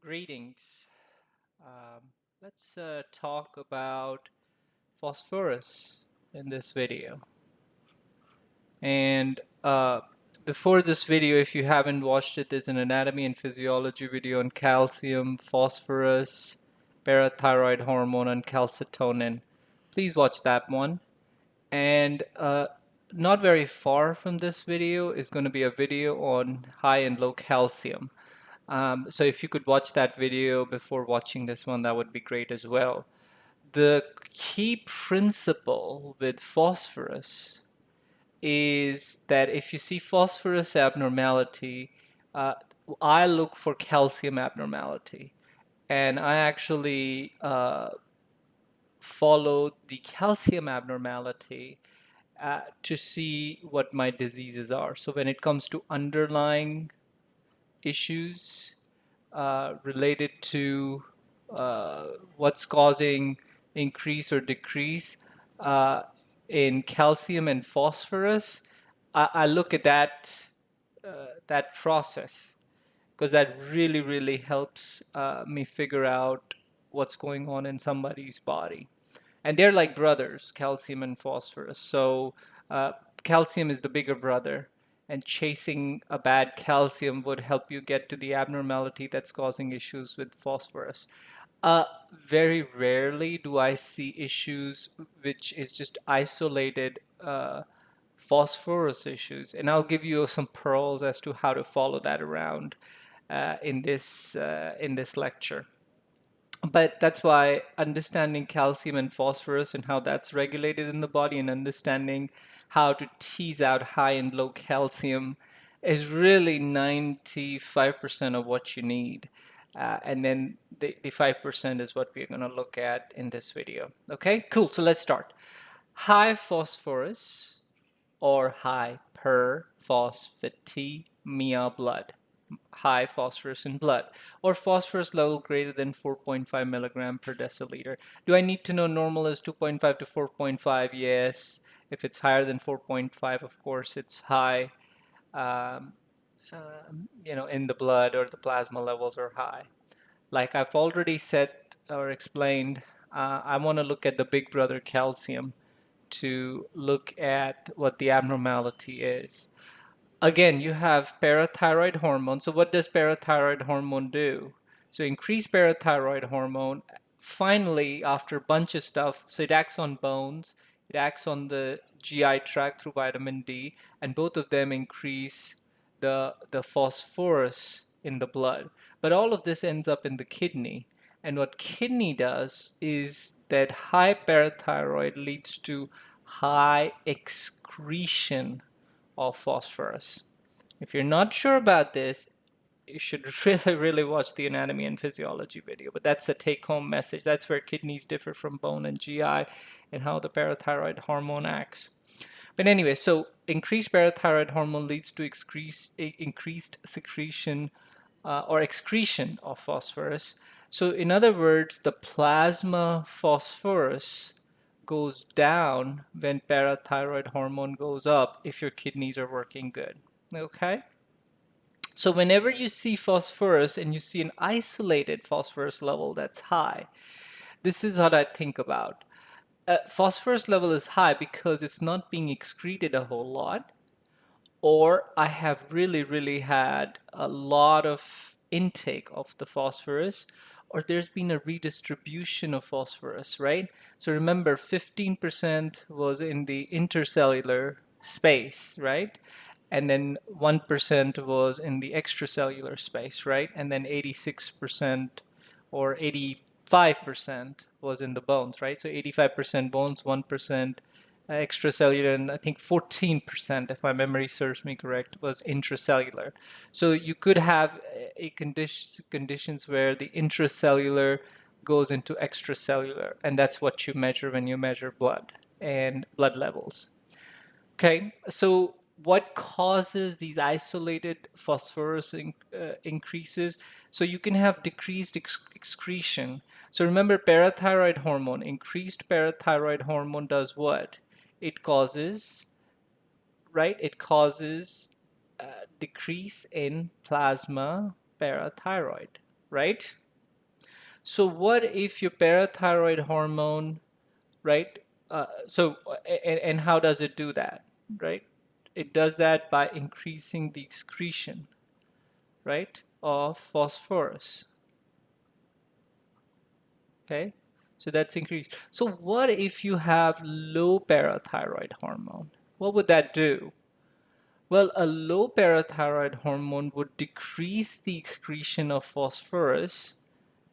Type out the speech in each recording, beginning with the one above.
Greetings. Um, let's talk about phosphorus in this video. And before this video, if you haven't watched it, there's an anatomy and physiology video on calcium, phosphorus, parathyroid hormone, and calcitonin. Please watch that one. And not very far from this video is going to be a video on high and low calcium. So if you could watch that video before watching this one, that would be great as well. The key principle with phosphorus is that if you see phosphorus abnormality, uh, I look for calcium abnormality. And I actually follow the calcium abnormality to see what my diseases are. So when it comes to underlying issues, related to what's causing increase or decrease uh, in calcium and phosphorus, I look at that process because that really helps me figure out what's going on in somebody's body. And they're like brothers, calcium and phosphorus. So uh, calcium is the bigger brother, and chasing a bad calcium would help you get to the abnormality that's causing issues with phosphorus. Uh, Very rarely do I see issues which is just isolated phosphorus issues, and I'll give you some pearls as to how to follow that around in this lecture. But that's why understanding calcium and phosphorus and how that's regulated in the body and understanding how to tease out high and low calcium is really 95% of what you need. And then the 5% is what we're going to look at in this video. Okay, cool. So let's start. High phosphorus or hyperphosphatemia blood, high phosphorus in blood, or phosphorus level greater than 4.5 milligram per deciliter. Do I need to know normal is 2.5 to 4.5? Yes. If it's higher than 4.5, of course, it's high, um, in the blood, or the plasma levels are high. Like I've already said or explained, I want to look at the big brother calcium to look at what the abnormality is. Again, you have parathyroid hormone. So what does parathyroid hormone do? So increase parathyroid hormone. Finally, after a bunch of stuff, so it acts on bones, it acts on the GI tract through vitamin D, and both of them increase the phosphorus in the blood. But all of this ends up in the kidney. And what kidney does is that high parathyroid leads to high excretion of phosphorus. If you're not sure about this, you should really watch the anatomy and physiology video. But that's the take home message. That's where kidneys differ from bone and GI and how the parathyroid hormone acts. But anyway, so increased parathyroid hormone leads to increased secretion or excretion of phosphorus. So, in other words, the plasma phosphorus goes down when parathyroid hormone goes up if your kidneys are working good. Okay? So, whenever you see phosphorus and you see an isolated phosphorus level that's high, this is what I think about. Phosphorus level is high because it's not being excreted a whole lot, or I have really had a lot of intake of the phosphorus, or there's been a redistribution of phosphorus, right? So remember, 15% was in the intercellular space, right? And then 1% was in the extracellular space, right? And then 86% or 85% was in the bones, right? So 85% bones, 1% extracellular, and I think 14%, if my memory serves me correct, was intracellular. So you could have conditions where the intracellular goes into extracellular, and that's what you measure when you measure blood and blood levels. Okay, so what causes these isolated phosphorus increases? So you can have decreased excretion. So remember, parathyroid hormone, increased parathyroid hormone does what? It causes, right? It causes decrease in plasma parathyroid. right? So what if your parathyroid hormone, right? And how does it do that, right? It does that by increasing the excretion, right, of phosphorus. Okay, so that's increased. So what if you have low parathyroid hormone? What would that do? Well, a low parathyroid hormone would decrease the excretion of phosphorus,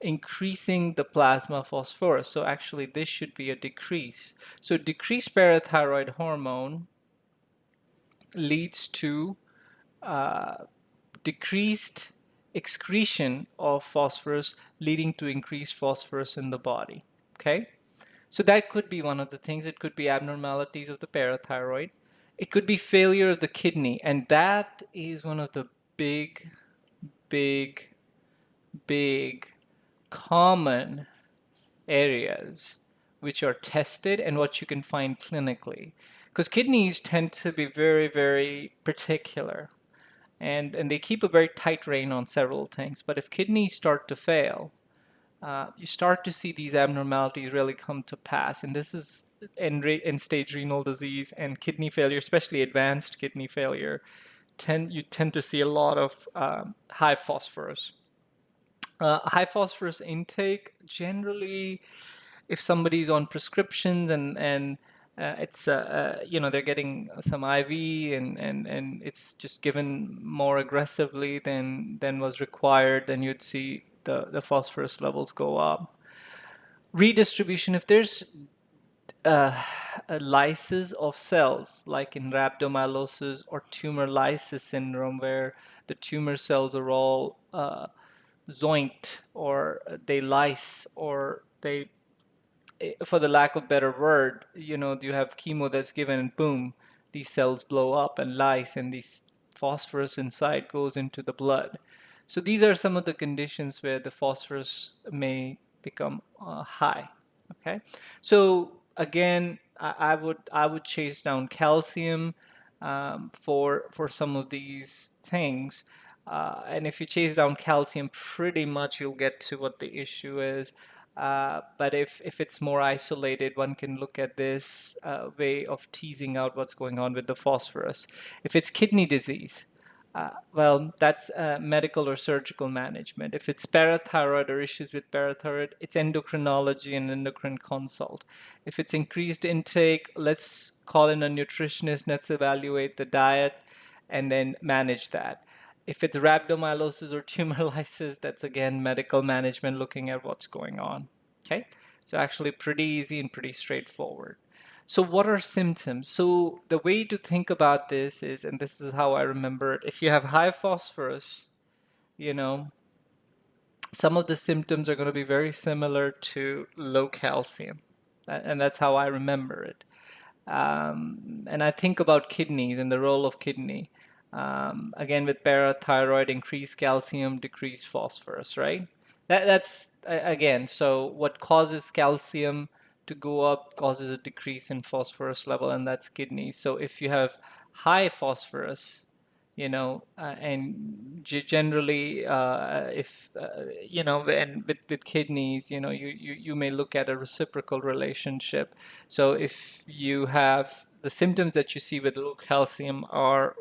increasing the plasma phosphorus. So actually, this should be a decrease. So decreased parathyroid hormone leads to uh, decreased excretion of phosphorus, leading to increased phosphorus in the body. Okay, so that could be one of the things. It could be abnormalities of the parathyroid. It could be failure of the kidney, and that is one of the big, big, big common areas which are tested and what you can find clinically. Because kidneys tend to be very, very particular, and they keep a very tight rein on several things. But if kidneys start to fail, you start to see these abnormalities really come to pass. And this is end-stage renal disease and kidney failure, especially advanced kidney failure. You tend to see a lot of high phosphorus. High phosphorus intake generally, if somebody's on prescriptions and it's they're getting some IV and it's just given more aggressively than was required, then you'd see the phosphorus levels go up. Redistribution, if there's a lysis of cells, like in rhabdomyolysis or tumor lysis syndrome, where the tumor cells are all zoinked or they lyse or they, for the lack of better word, you have chemo that's given and boom, these cells blow up and lyse and these phosphorus inside goes into the blood. So these are some of the conditions where the phosphorus may become high. Okay, so again, I would chase down calcium for some of these things. And if you chase down calcium, pretty much you'll get to what the issue is. But if it's more isolated, one can look at this way of teasing out what's going on with the phosphorus. If it's kidney disease, well, that's medical or surgical management. If it's parathyroid or issues with parathyroid, it's endocrinology and endocrine consult. If it's increased intake, let's call in a nutritionist, let's evaluate the diet, and then manage that. If it's rhabdomyolysis or tumor lysis, that's again medical management looking at what's going on. Okay, so actually pretty easy and pretty straightforward. So what are symptoms? So the way to think about this is, and this is how I remember it, if you have high phosphorus, you know, some of the symptoms are going to be very similar to low calcium. And that's how I remember it. And I think about kidneys and the role of kidney. Again, with parathyroid, increased calcium, decreased phosphorus, right? That's again, so what causes calcium to go up causes a decrease in phosphorus level, and that's kidneys. So if you have high phosphorus, and generally, if and with kidneys, you may look at a reciprocal relationship. So if you have the symptoms that you see with low calcium are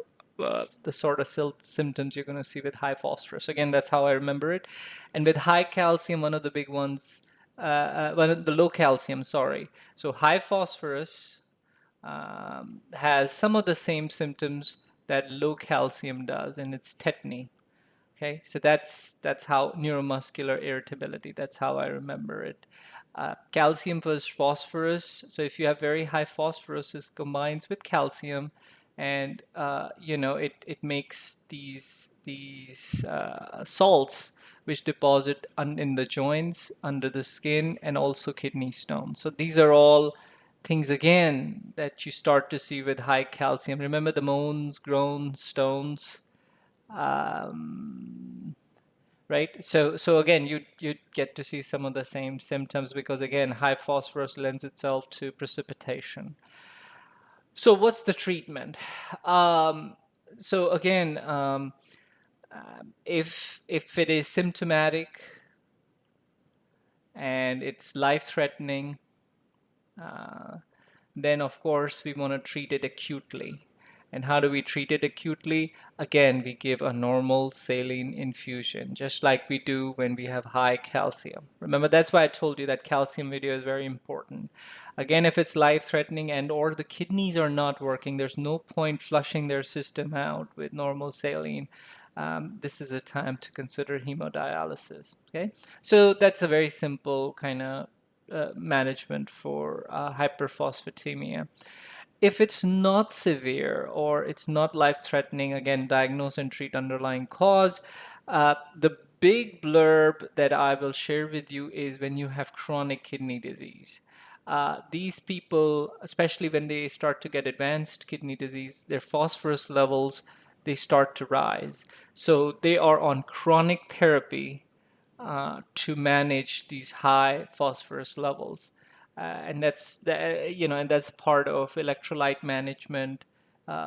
the sort of symptoms you're going to see with high phosphorus. Again, that's how I remember it. And with high calcium, one of the big ones, one of the low calcium, sorry. So high phosphorus has some of the same symptoms that low calcium does, and it's tetany. Okay, so that's how neuromuscular irritability. That's how I remember it. Calcium versus phosphorus. So if you have very high phosphorus, it combines with calcium, and it makes these salts which deposit in the joints, under the skin, and also kidney stones. So these are all things again that you start to see with high calcium. Remember the moans, groans, stones. Um, right? So again, you get to see some of the same symptoms because again, high phosphorus lends itself to precipitation. So what's the treatment? So again, If it is symptomatic and it's life-threatening, uh, then of course we want to treat it acutely. And how do we treat it acutely? Again, we give a normal saline infusion, just like we do when we have high calcium. Remember, that's why I told you that calcium video is very important. Again, if it's life-threatening and or the kidneys are not working, there's no point flushing their system out with normal saline. This is a time to consider hemodialysis. Okay, so that's a very simple kind of management for hyperphosphatemia. If it's not severe or it's not life-threatening, again, diagnose and treat underlying cause. The big blurb that I will share with you is when you have chronic kidney disease. These people, especially when they start to get advanced kidney disease, their phosphorus levels, they start to rise. So they are on chronic therapy to manage these high phosphorus levels. And and that's part of electrolyte management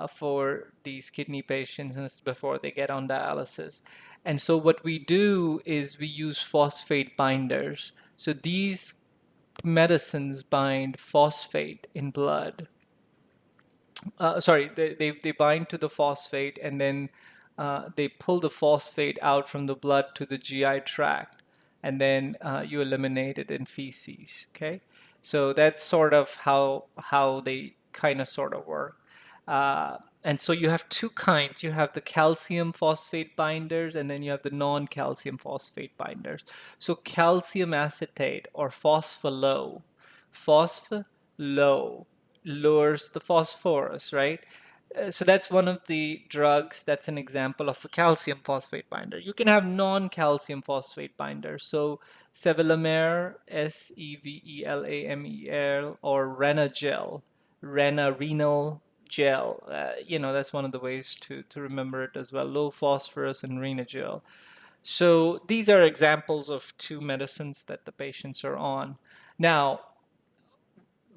for these kidney patients before they get on dialysis. And so what we do is we use phosphate binders. So these medicines bind phosphate in blood. Sorry, they bind to the phosphate and then they pull the phosphate out from the blood to the GI tract, and then you eliminate it in feces. Okay, so that's sort of how they kind of sort of work. And so you have two kinds. You have the calcium phosphate binders, and then you have the non-calcium phosphate binders. So calcium acetate or phosphalo lowers the phosphorus, right? So that's one of the drugs that's an example of a calcium phosphate binder. You can have non-calcium phosphate binders. So sevelamer, Sevelamer, or renal gel. That's one of the ways to remember it as well. Low phosphorus and renagel. So these are examples of two medicines that the patients are on. Now,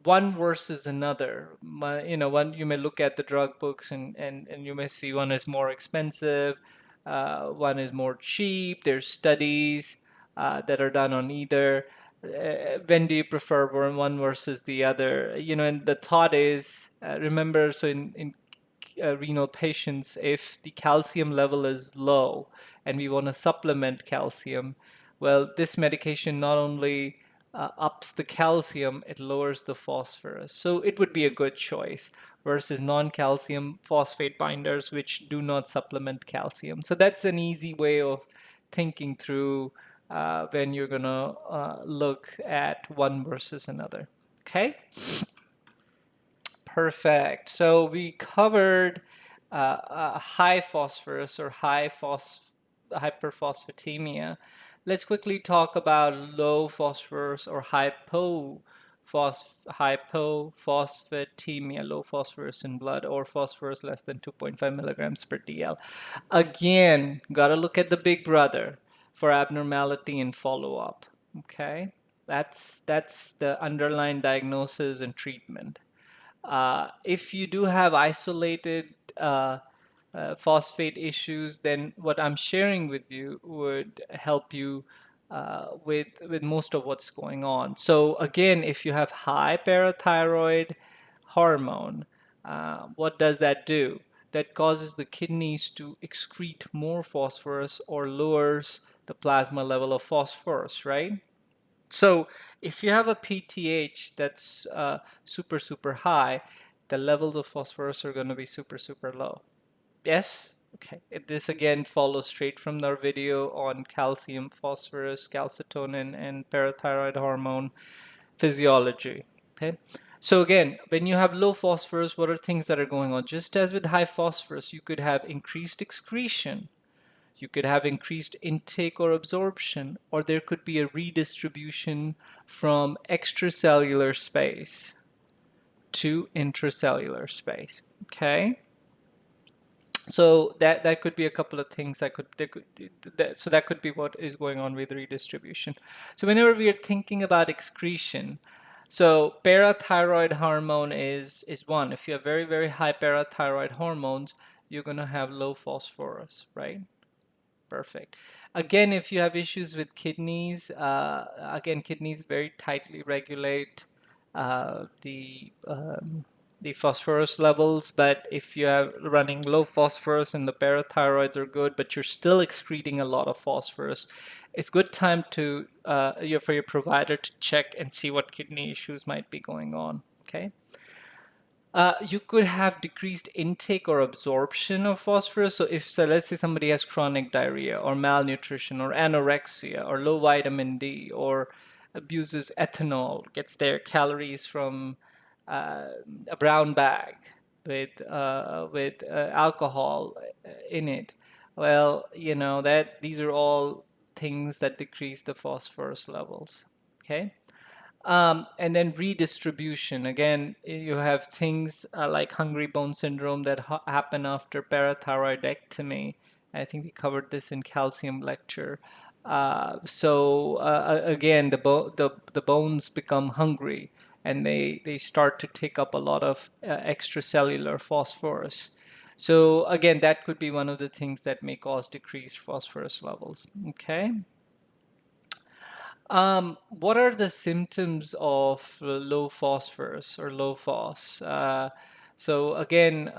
one versus another. One, you may look at the drug books and you may see one is more expensive, one is more cheap. There's studies that are done on either. When do you prefer one versus the other? And the thought is, remember, so in renal patients, if the calcium level is low and we want to supplement calcium, well, this medication not only ups the calcium, it lowers the phosphorus. So it would be a good choice versus non-calcium phosphate binders, which do not supplement calcium. So that's an easy way of thinking through when you're going to look at one versus another. Okay? Perfect. So we covered high phosphorus or hyperphosphatemia. Let's quickly talk about low phosphorus or hypophosphatemia, low phosphorus in blood, or phosphorus less than 2.5 milligrams per DL. Again, gotta look at the big brother for abnormality and follow-up. Okay, that's the underlying diagnosis and treatment. If you do have isolated phosphate issues, then what I'm sharing with you would help you with most of what's going on. So again, if you have high parathyroid hormone, what does that do? That causes the kidneys to excrete more phosphorus or lowers the plasma level of phosphorus, right? So if you have a PTH that's super, super high, the levels of phosphorus are going to be super, super low. Yes? Okay. This again follows straight from our video on calcium, phosphorus, calcitonin, and parathyroid hormone physiology. Okay. So again, when you have low phosphorus, what are things that are going on? Just as with high phosphorus, you could have increased excretion, you could have increased intake or absorption, or there could be a redistribution from extracellular space to intracellular space. Okay? So that could be a couple of things so that could be what is going on with redistribution. So whenever we are thinking about excretion, so parathyroid hormone is one. If you have very, very high parathyroid hormones, you're going to have low phosphorus, right? Perfect. Again, if you have issues with kidneys, again, kidneys very tightly regulate uh, the um, the phosphorus levels. But if you are running low phosphorus and the parathyroids are good, but you're still excreting a lot of phosphorus, it's good time to for your provider to check and see what kidney issues might be going on. Okay. You could have decreased intake or absorption of phosphorus. So let's say somebody has chronic diarrhea or malnutrition or anorexia or low vitamin D or abuses ethanol, gets their calories from uh, a brown bag with alcohol in it. Well, that these are all things that decrease the phosphorus levels. Okay. And then redistribution. Again, you have things like hungry bone syndrome that happen after parathyroidectomy. I think we covered this in calcium lecture. Again, the bones become hungry and they start to take up a lot of extracellular phosphorus. So again, that could be one of the things that may cause decreased phosphorus levels. Okay. What are the symptoms of low phosphorus or low phos? So again,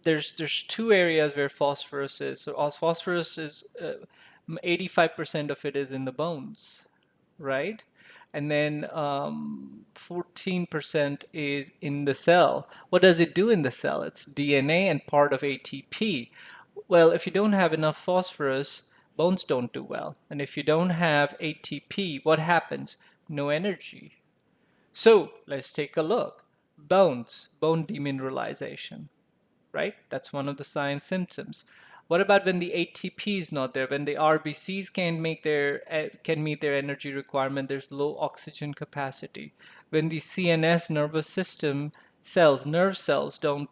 there's two areas where phosphorus is. So phosphorus is 85% of it is in the bones, right? And then 14% is in the cell. What does it do in the cell? It's DNA and part of ATP. Well, if you don't have enough phosphorus, bones don't do well. And if you don't have ATP, what happens? No energy. So let's take a look. Bones, bone demineralization, right? That's one of the sign symptoms. What about when the ATP is not there? When the RBCs can meet their energy requirement, there's low oxygen capacity. When the CNS nervous system cells, nerve cells, don't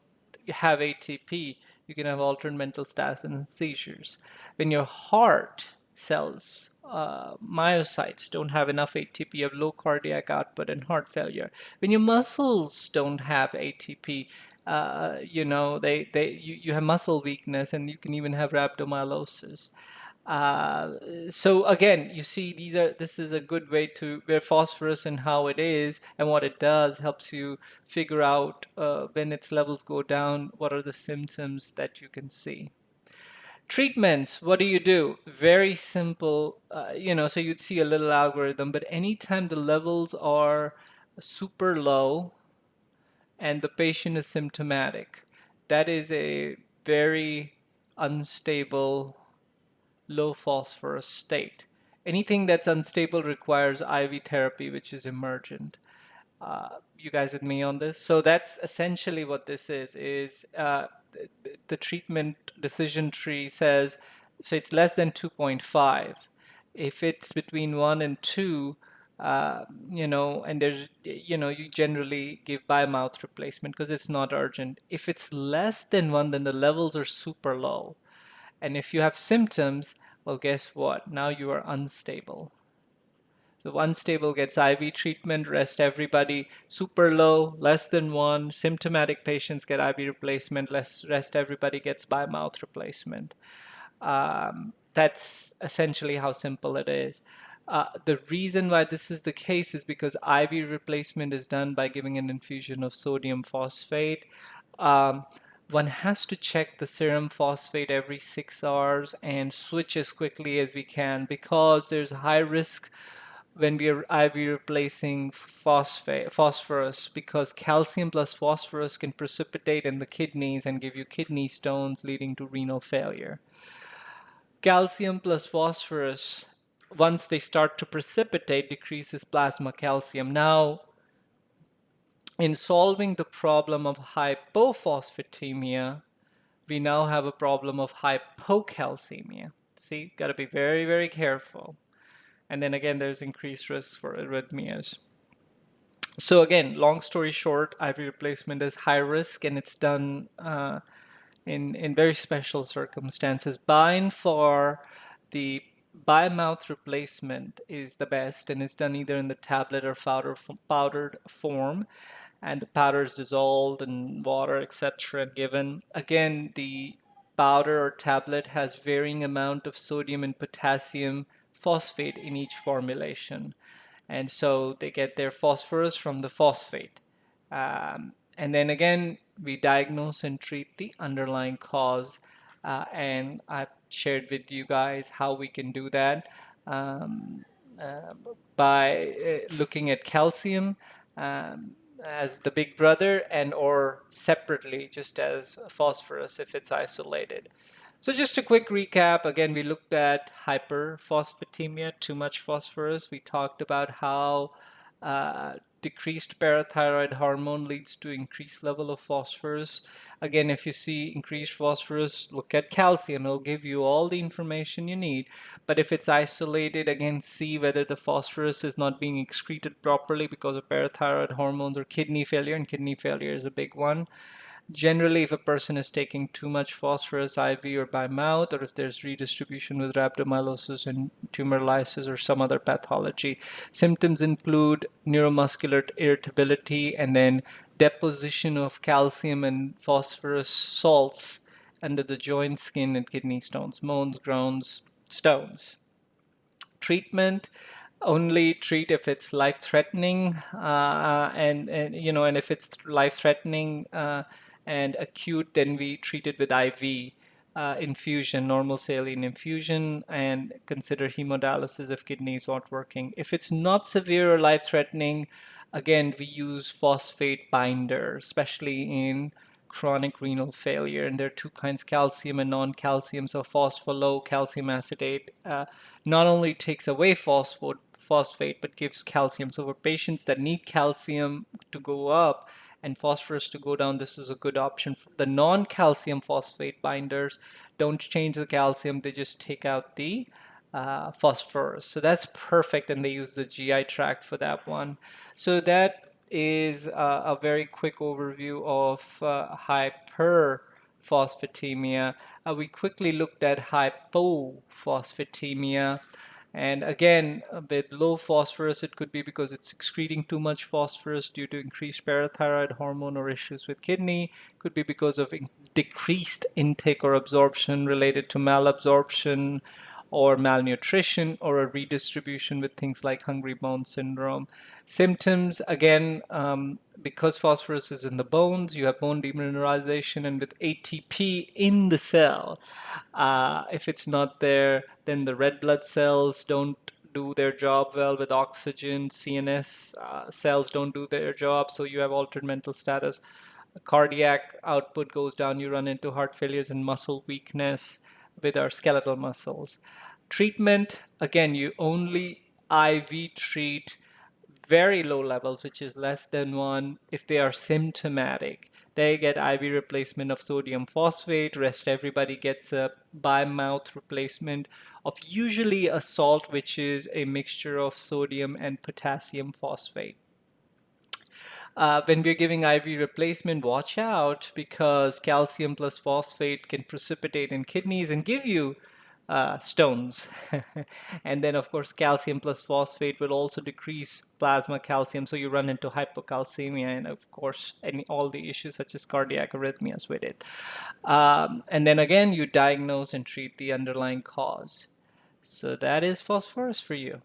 have ATP, you can have altered mental status and seizures. When your heart cells, myocytes, don't have enough ATP, you have low cardiac output and heart failure. When your muscles don't have ATP, you have muscle weakness and you can even have rhabdomyolysis. So again, you see, this is a good way to where phosphorus and how it is and what it does helps you figure out when its levels go down, what are the symptoms that you can see. Treatments, what do you do? Very simple, so you'd see a little algorithm, but anytime the levels are super low and the patient is symptomatic, that is a very unstable low phosphorus state. Anything that's unstable requires IV therapy, which is emergent. You guys with me on this? So that's essentially what this is the treatment decision tree says, so it's less than 2.5. If it's between 1 and 2, and you generally give by mouth replacement because it's not urgent. If it's less than 1, then the levels are super low. And if you have symptoms, well, guess what? Now you are unstable. So unstable gets IV treatment, rest everybody. Super low, less than 1. Symptomatic patients get IV replacement, rest everybody gets by mouth replacement. That's essentially how simple it is. The reason why this is the case is because IV replacement is done by giving an infusion of sodium phosphate. Um, One has to check the serum phosphate every 6 hours and switch as quickly as we can because there's high risk when we are IV replacing phosphorus because calcium plus phosphorus can precipitate in the kidneys and give you kidney stones leading to renal failure. Calcium plus phosphorus, once they start to precipitate, decreases plasma calcium. Now, in solving the problem of hypophosphatemia, we now have a problem of hypocalcemia. See, got to be very, very careful. And then again, there's increased risk for arrhythmias. So again, long story short, IV replacement is high risk and it's done in very special circumstances. By and far, the by mouth replacement is the best and it's done either in the tablet or powdered form, and the powder is dissolved in water, etc., and given. Again, the powder or tablet has varying amount of sodium and potassium phosphate in each formulation. And so they get their phosphorus from the phosphate. And then again, we diagnose and treat the underlying cause. And I've shared with you guys how we can do that um, uh, by looking at calcium um, as the big brother and or separately just as phosphorus if it's isolated. So just a quick recap. Again, we looked at hyperphosphatemia, too much phosphorus. We talked about how decreased parathyroid hormone leads to increased level of phosphorus. Again, if you see increased phosphorus, look at calcium. It'll give you all the information you need. But if it's isolated, again, see whether the phosphorus is not being excreted properly because of parathyroid hormones or kidney failure, and kidney failure is a big one. Generally, if a person is taking too much phosphorus IV or by mouth, or if there's redistribution with rhabdomyolysis and tumor lysis or some other pathology, symptoms include neuromuscular irritability and then deposition of calcium and phosphorus salts under the joint, skin, and kidney stones, mones, groans, stones. Treatment: only treat if it's life-threatening, and if it's life-threatening and acute, then we treat it with IV infusion, normal saline infusion, and consider hemodialysis if kidneys aren't working. If it's not severe or life-threatening, again, we use phosphate binder, especially in chronic renal failure. And there are two kinds, calcium and non-calcium. So phospholow calcium acetate not only takes away phosphate, but gives calcium. So for patients that need calcium to go up and phosphorus to go down, this is a good option. The non-calcium phosphate binders don't change the calcium, they just take out the phosphorus. So that's perfect, and they use the GI tract for that one. So that is a very quick overview of hyperphosphatemia. We quickly looked at hypophosphatemia. And again, with low phosphorus, it could be because it's excreting too much phosphorus due to increased parathyroid hormone or issues with kidney. Could be because of decreased intake or absorption related to malabsorption or malnutrition or a redistribution with things like hungry bone syndrome. Symptoms, again, because phosphorus is in the bones, you have bone demineralization, and with ATP in the cell, if it's not there, then the red blood cells don't do their job well with oxygen. CNS cells don't do their job, so you have altered mental status. Cardiac output goes down, you run into heart failures and muscle weakness with our skeletal muscles. Treatment, again, you only IV treat very low levels, which is less than 1, if they are symptomatic. They get IV replacement of sodium phosphate. Rest everybody gets a by mouth replacement of usually a salt, which is a mixture of sodium and potassium phosphate. When we're giving IV replacement, watch out, because calcium plus phosphate can precipitate in kidneys and give you stones. And then, of course, calcium plus phosphate will also decrease plasma calcium, so you run into hypocalcemia and, of course, all the issues such as cardiac arrhythmias with it. And then again, you diagnose and treat the underlying cause. So that is phosphorus for you.